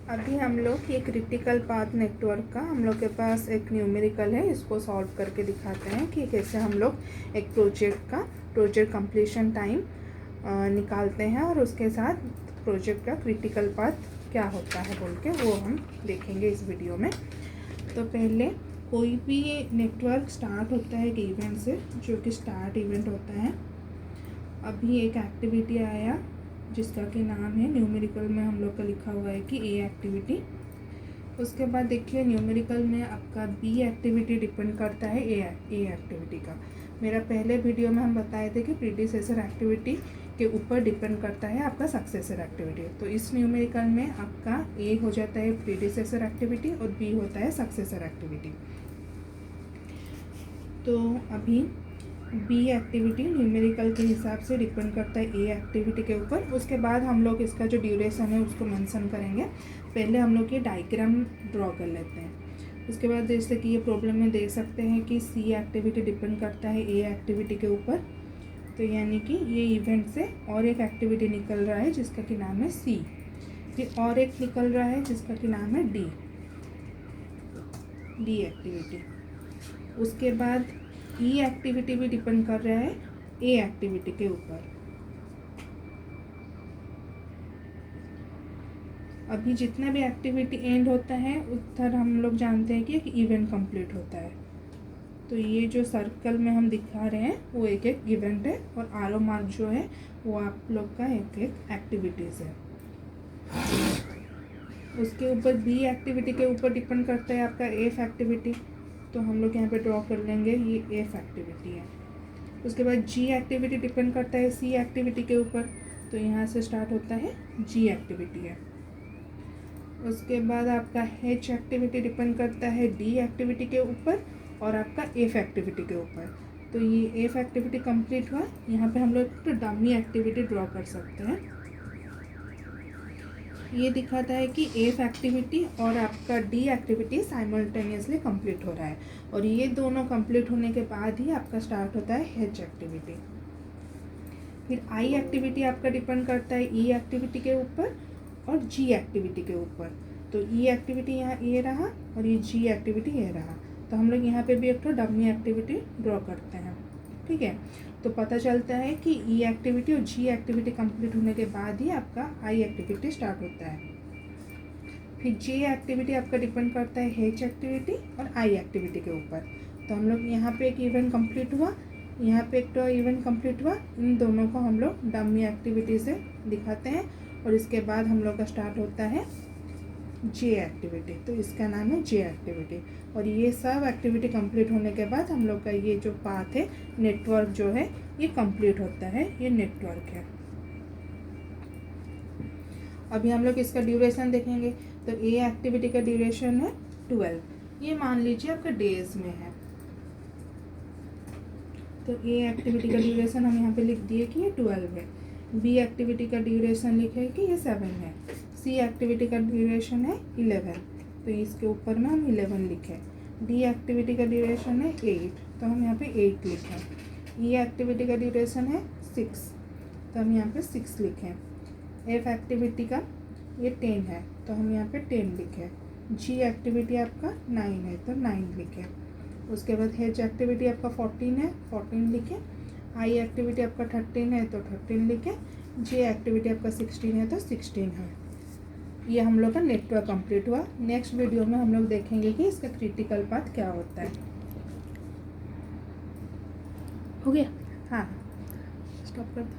अभी हम लोग ये क्रिटिकल पाथ नेटवर्क का हम लोग के पास एक न्यूमेरिकल है, इसको सॉल्व करके दिखाते हैं कि कैसे हम लोग एक प्रोजेक्ट कंप्लीशन टाइम निकालते हैं और उसके साथ प्रोजेक्ट का क्रिटिकल पाथ क्या होता है बोल के वो हम देखेंगे इस वीडियो में। तो पहले कोई भी नेटवर्क स्टार्ट होता है एक इवेंट से, जो कि स्टार्ट इवेंट होता है। अभी एक एक्टिविटी आया जिसका कि नाम है, न्यूमेरिकल में हम लोग का लिखा हुआ है कि ए एक्टिविटी। उसके बाद देखिए न्यूमेरिकल में आपका बी एक्टिविटी डिपेंड करता है ए एक्टिविटी का। मेरा पहले वीडियो में हम बताए थे कि प्रीडिसेसर एक्टिविटी के ऊपर डिपेंड करता है आपका सक्सेसर एक्टिविटी। तो इस न्यूमेरिकल में आपका ए हो जाता है प्रीडिसेसर एक्टिविटी और बी होता है सक्सेसर एक्टिविटी। तो अभी बी एक्टिविटी न्यूमेरिकल के हिसाब से डिपेंड करता है ए एक्टिविटी के ऊपर। उसके बाद हम लोग इसका जो ड्यूरेशन है उसको मेंशन करेंगे। पहले हम लोग ये डायग्राम ड्रॉ कर लेते हैं। उसके बाद जैसे कि ये प्रॉब्लम में देख सकते हैं कि सी एक्टिविटी डिपेंड करता है ए एक्टिविटी के ऊपर। तो यानी कि ये इवेंट से और एक एक्टिविटी निकल रहा है जिसका कि नाम है सी, फिर और एक निकल रहा है जिसका कि नाम है डी एक्टिविटी। उसके बाद ई एक्टिविटी भी डिपेंड कर रहा है ए एक्टिविटी के ऊपर। अभी जितना भी एक्टिविटी एंड होता है उधर हम लोग जानते हैं कि एक इवेंट कंप्लीट होता है। तो ये जो सर्कल में हम दिखा रहे हैं वो एक एक इवेंट है और आरो मार्क जो है वो आप लोग का एक एक एक्टिविटीज़ है। उसके ऊपर बी एक्टिविटी के ऊपर डिपेंड करता है आपका एफ एक्टिविटी। तो हम लोग यहाँ पे ड्रॉ कर लेंगे, ये एफ एक्टिविटी है। उसके बाद जी एक्टिविटी डिपेंड करता है सी एक्टिविटी के ऊपर। तो यहाँ से स्टार्ट होता है जी एक्टिविटी है। उसके बाद आपका एच एक्टिविटी डिपेंड करता है डी एक्टिविटी के ऊपर और आपका एफ एक्टिविटी के ऊपर। तो ये एफ एक्टिविटी कंप्लीट हुआ। यहाँ पे हम लोग तो डमी एक्टिविटी ड्रॉ कर सकते हैं। ये दिखाता है कि एफ एक्टिविटी और आपका डी एक्टिविटी साइमल्टेनियसली कंप्लीट हो रहा है और ये दोनों कंप्लीट होने के बाद ही आपका स्टार्ट होता है एच एक्टिविटी। फिर आई एक्टिविटी आपका डिपेंड करता है ई एक्टिविटी के ऊपर और जी एक्टिविटी के ऊपर। तो ई एक्टिविटी यहाँ ए रहा और ये जी एक्टिविटी ए रहा। तो हम लोग यहाँ पे भी एक तो डमी एक्टिविटी ड्रॉ करते हैं, ठीक है। तो पता चलता है कि ई एक्टिविटी और जी एक्टिविटी कंप्लीट होने के बाद ही आपका आई एक्टिविटी स्टार्ट होता है। फिर जे एक्टिविटी आपका डिपेंड करता है एच एक्टिविटी और आई एक्टिविटी के ऊपर। तो हम लोग यहाँ पे एक इवेंट कंप्लीट हुआ, यहाँ पे एक तो इवेंट कंप्लीट हुआ। इन दोनों को हम लोग डमी एक्टिविटी से दिखाते हैं और इसके बाद हम लोग का स्टार्ट होता है जे एक्टिविटी। तो इसका नाम है जे एक्टिविटी। और ये सब एक्टिविटी कंप्लीट होने के बाद हम लोग का ये जो पाथ है नेटवर्क जो है ये कंप्लीट होता है, ये नेटवर्क है। अभी हम लोग इसका ड्यूरेशन देखेंगे। तो ए एक्टिविटी का ड्यूरेशन है 12। ये मान लीजिए आपका डेज में है। तो ए एक्टिविटी का ड्यूरेशन हम यहाँ पे लिख दिए कि ये 12 है। बी एक्टिविटी का ड्यूरेशन लिखे कि ये 7 है। सी एक्टिविटी का ड्यूरेशन है 11, तो इसके ऊपर में हम 11 लिखें। डी एक्टिविटी का ड्यूरेशन है 8, तो हम यहाँ पे 8 लिखें। ई एक्टिविटी का ड्यूरेशन है 6, तो हम यहाँ पे 6 लिखें। एफ एक्टिविटी का ये 10 है, तो हम यहाँ पे 10 लिखें। जी एक्टिविटी आपका 9 है, तो 9 लिखें। उसके बाद एच एक्टिविटी आपका 14 है, 14 लिखें। आई एक्टिविटी आपका 13 है, तो 13 लिखें। जे एक्टिविटी आपका 16 है, तो 16 है। ये हम लोग का नेटवर्क कंप्लीट हुआ। नेक्स्ट वीडियो में हम लोग देखेंगे कि इसका क्रिटिकल पाथ क्या होता है। हो गया? हाँ, स्टॉप कर दो।